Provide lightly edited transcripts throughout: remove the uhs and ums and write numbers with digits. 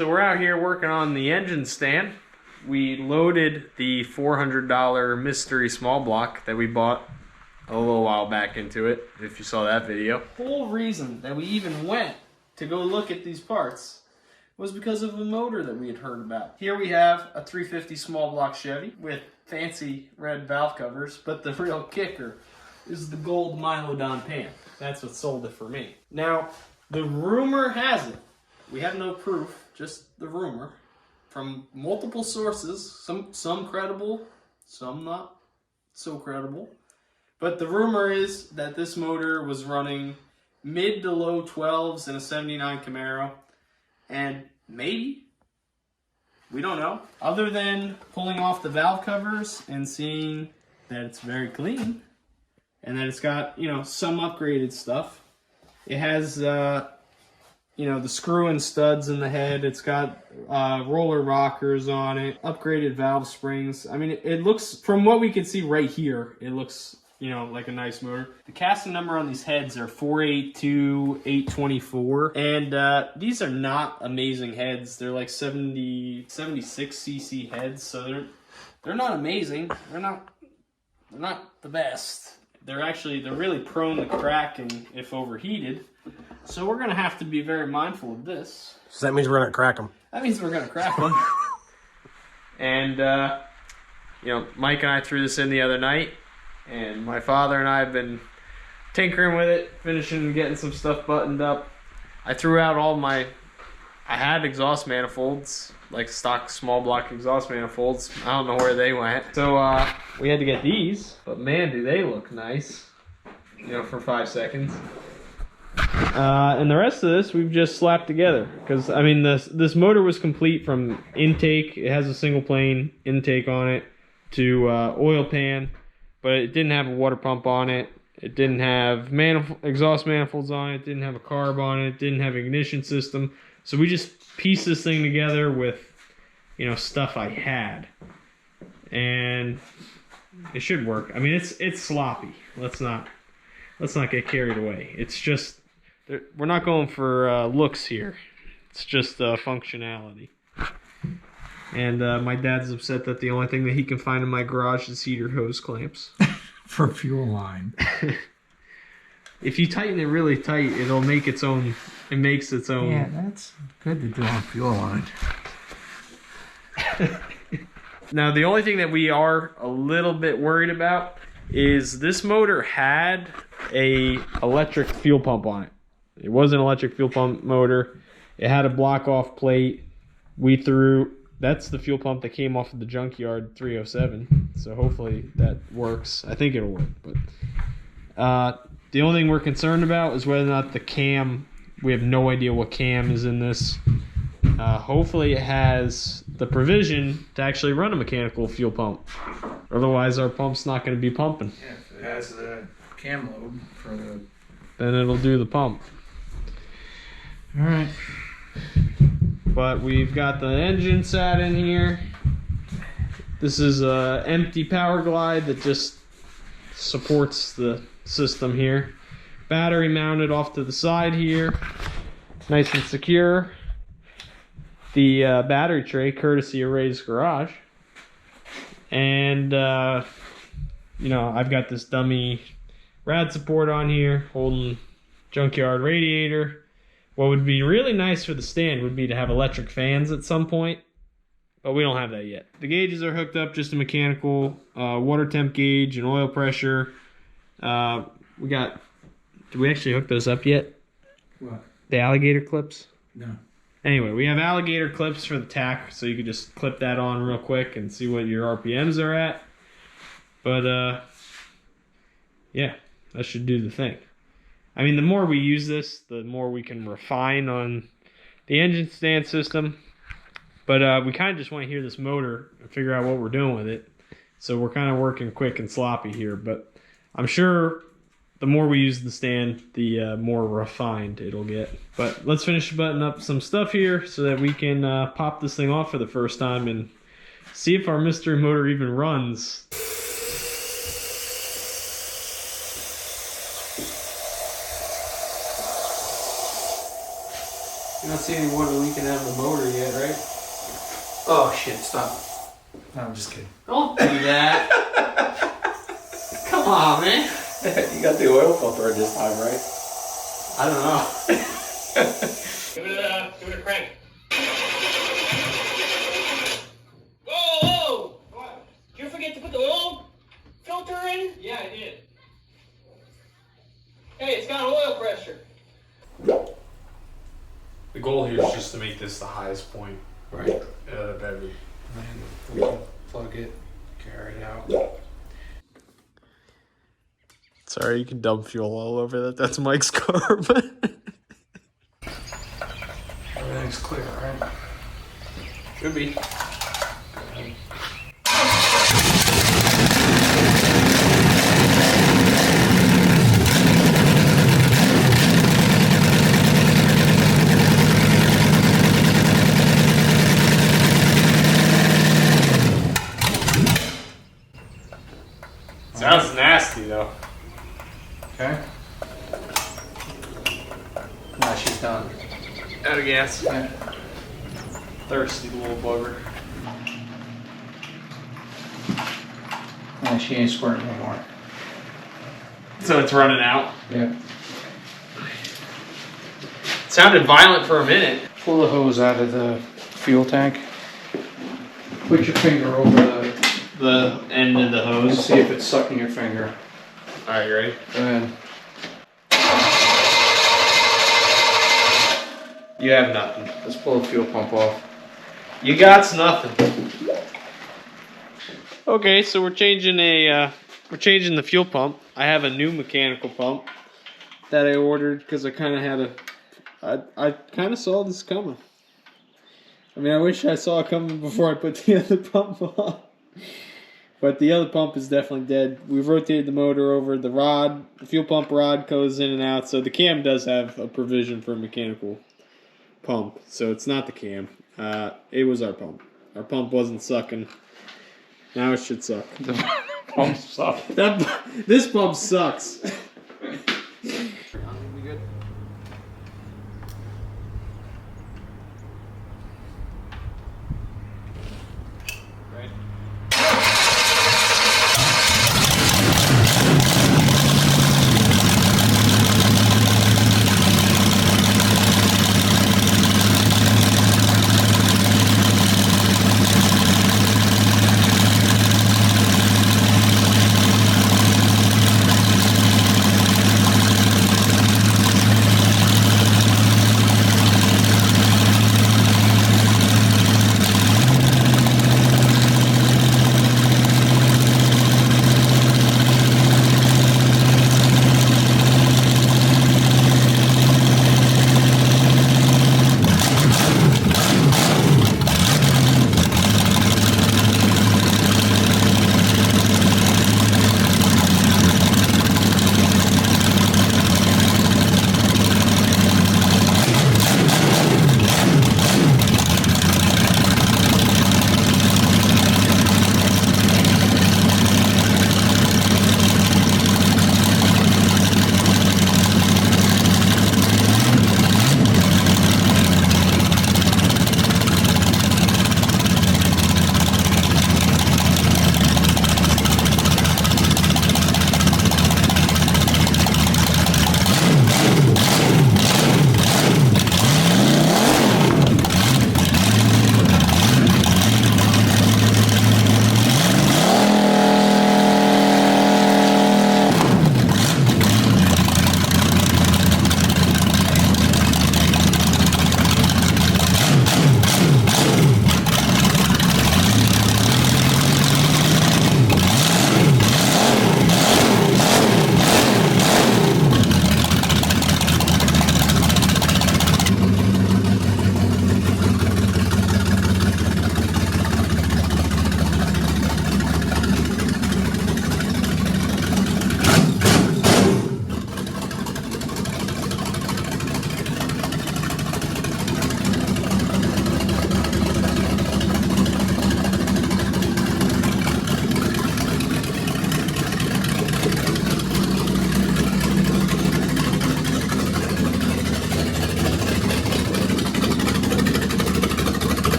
so we're out here working on the engine stand. We loaded the $400 mystery small block that we bought a little while back into it, if you saw that video. The whole reason that we even went to go look at these parts was because of a motor that we had heard about. Here we have a 350 small block Chevy with fancy red valve covers, but the real kicker is the gold Milodon pan. That's what sold it for me. Now, the rumor has it, we have no proof, just the rumor, from multiple sources, some credible, some not so credible. But the rumor is that this motor was running mid to low 12s in a 79 Camaro. And maybe, we don't know. Other than pulling off the valve covers and seeing that it's very clean and that it's got, you know, some upgraded stuff. It has, you know, the screw and studs in the head. It's got roller rockers on it, upgraded valve springs. I mean, it looks, from what we can see right here, it looks, you know, like a nice motor. The casting number on these heads are 482-824. And these are not amazing heads. They're like 76 cc heads, so they're not amazing. They're not the best. They're really prone to crack and if overheated. So we're gonna have to be very mindful of this. So that means we're gonna crack them. That means we're gonna crack them. And you know, Mike and I threw this in the other night. And my father and I have been tinkering with it, finishing and getting some stuff buttoned up. I threw out I had exhaust manifolds, like stock small block exhaust manifolds. I don't know where they went. So we had to get these, but man, do they look nice, you know, for 5 seconds. And the rest of this we've just slapped together. Because, I mean, this motor was complete from intake. It has a single plane intake on it to oil pan. But it didn't have a water pump on it. It didn't have exhaust manifolds on it. It didn't have a carb on it. It didn't have an ignition system. So we just pieced this thing together with, you know, stuff I had. And it should work. I mean, it's sloppy. Let's not get carried away. It's just, we're not going for looks here. It's just functionality. And my dad's upset that the only thing that he can find in my garage is heater hose clamps. For fuel line. If you tighten it really tight, it'll make its own. It makes its own. Yeah, that's good to do on fuel line. Now, the only thing that we are a little bit worried about is this motor had a electric fuel pump on it. It was an electric fuel pump motor. It had a block off plate. That's the fuel pump that came off of the junkyard 307. So hopefully that works. I think it'll work. But the only thing we're concerned about is whether or not the cam, we have no idea what cam is in this. Hopefully it has the provision to actually run a mechanical fuel pump. Otherwise our pump's not going to be pumping. Yeah, if it has the cam load for the... Then it'll do the pump. All right. But we've got the engine sat in here. This is an empty power glide that just supports the system here. Battery mounted off to the side here. Nice and secure. The battery tray, courtesy of Ray's Garage. And, you know, I've got this dummy rad support on here holding junkyard radiator. What would be really nice for the stand would be to have electric fans at some point, but we don't have that yet. The gauges are hooked up, just a mechanical water temp gauge and oil pressure. Did we actually hook those up yet? What? The alligator clips? No. Anyway, we have alligator clips for the tack, so you could just clip that on real quick and see what your RPMs are at. But, yeah, that should do the thing. I mean, the more we use this, the more we can refine on the engine stand system. But we kind of just want to hear this motor and figure out what we're doing with it. So we're kind of working quick and sloppy here. But I'm sure the more we use the stand, the more refined it'll get. But let's finish buttoning up some stuff here so that we can pop this thing off for the first time and see if our mystery motor even runs. Not seeing any water leaking out of the motor yet, right? Oh shit! Stop. No, I'm just kidding. Don't do that. Come on, man. You got the oil filter this time, right? I don't know. Give it a crank. Whoa! What? Did you forget to put the oil filter in? Yeah, I did. Hey, it's got oil pressure. The goal here is just to make this the highest point Right. out of every. And we can plug it, carry it out. Sorry, you can dump fuel all over that. That's Mike's car, but Everything's clear, right? should be. Sounds nasty though. Okay. Nah, she's done. Out of gas. Yeah. Thirsty little bugger. Nah, she ain't squirting no more. So it's running out. Yeah. It sounded violent for a minute. Pull the hose out of the fuel tank. Put your finger over The end of the and hose. see if it's sucking your finger. Alright, you ready? Go ahead. You have nothing. Let's pull the fuel pump off. You got nothing. Okay, so we're changing the fuel pump. I have a new mechanical pump that I ordered because I kind of had I kind of saw this coming. I mean, I wish I saw it coming before I put the other pump on. But the other pump is definitely dead. We've rotated the motor over. The fuel pump rod goes in and out. So the cam does have a provision for a mechanical pump. So it's not the cam. It was our pump. Our pump wasn't sucking. Now it should suck. The pump sucks. This pump sucks.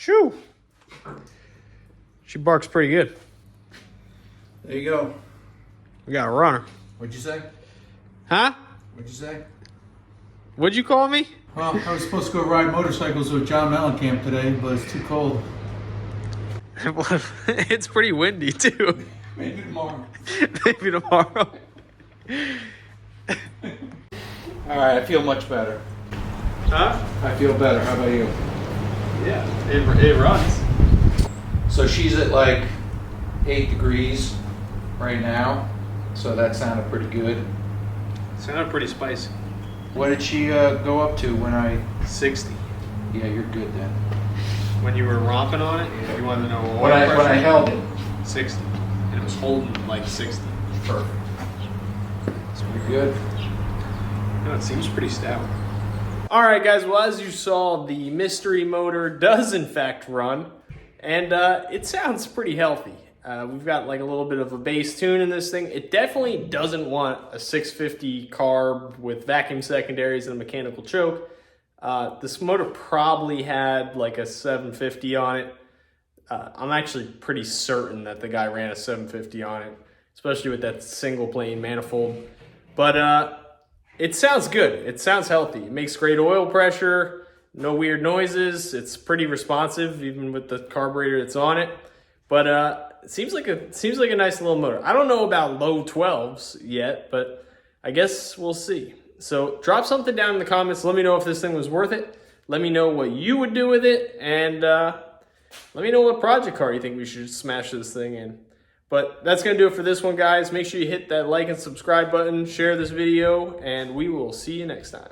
Shoo! She barks pretty good. There you go. We got a runner. What'd you say? Huh? What'd you say? What'd you call me? Well, I was supposed to go ride motorcycles with John Mellencamp today, but it's too cold. It's pretty windy too. Maybe tomorrow. Maybe tomorrow. All right, I feel much better. Huh? I feel better. How about you? Yeah, it runs. So she's at like 8 degrees right now. So that sounded pretty good. Sounded pretty spicy. What did she go up to when I... 60. Yeah, you're good then. When you were romping on it, you wanted to know When I held it. 60. And it was holding like 60. Perfect. It's pretty good. No, it seems pretty stout. All right, guys. Well, as you saw, the mystery motor does in fact run, and it sounds pretty healthy. We've got like a little bit of a bass tune in this thing. It definitely doesn't want a 650 carb with vacuum secondaries and a mechanical choke. This motor probably had like a 750 on it. I'm actually pretty certain that the guy ran a 750 on it, especially with that single plane manifold. But it sounds good. It sounds healthy. It makes great oil pressure, no weird noises. It's pretty responsive, even with the carburetor that's on it. But it seems like a nice little motor. I don't know about low 12s yet, but I guess we'll see. So drop something down in the comments. Let me know if this thing was worth it. Let me know what you would do with it, and let me know what project car you think we should smash this thing in. But that's going to do it for this one, guys. Make sure you hit that like and subscribe button, share this video, and we will see you next time.